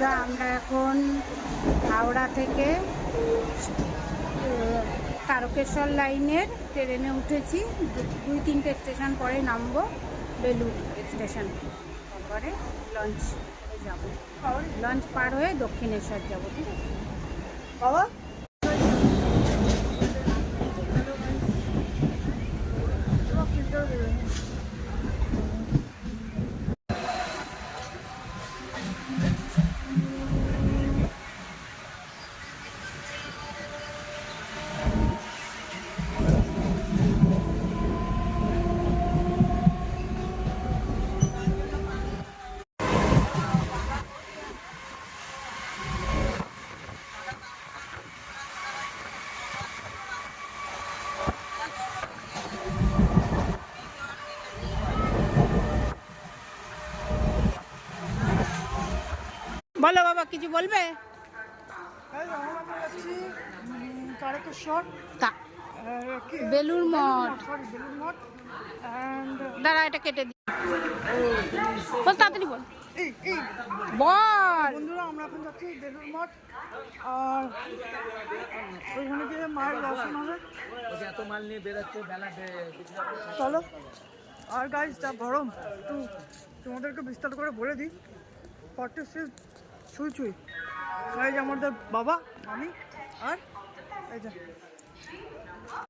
বন্ধুরা, আমরা এখন হাওড়া থেকে তারকেশ্বর লাইনের ট্রেনে উঠেছি। 2-3টে স্টেশন পরে নামবো বেলুড় স্টেশন, তারপরে লঞ্চ করে যাবো। লঞ্চ পার হয়ে দক্ষিণেশ্বর যাবো। ঠিক আছে বাবা? বলো বাবা, কিছু বলবে? বেলুড় মঠ। দাঁড়া, এটা কেটে দিই। বল তাড়াতাড়ি, বল বল। বন্ধুরা, আমরা এখন যাচ্ছি বেলুড় মঠ, আর ওইখানে গিয়ে মায়ের দর্শন হবে। এত মাল নিয়ে বেরোচ্ছে বেলা। চলো। আর গাইজ, যা গরম, একটু তোমাদেরকে বিস্তার করে বলে দিই। 46 ছুঁই ছুঁই। গাইজ, আমাদের বাবা, আমি আর এই যে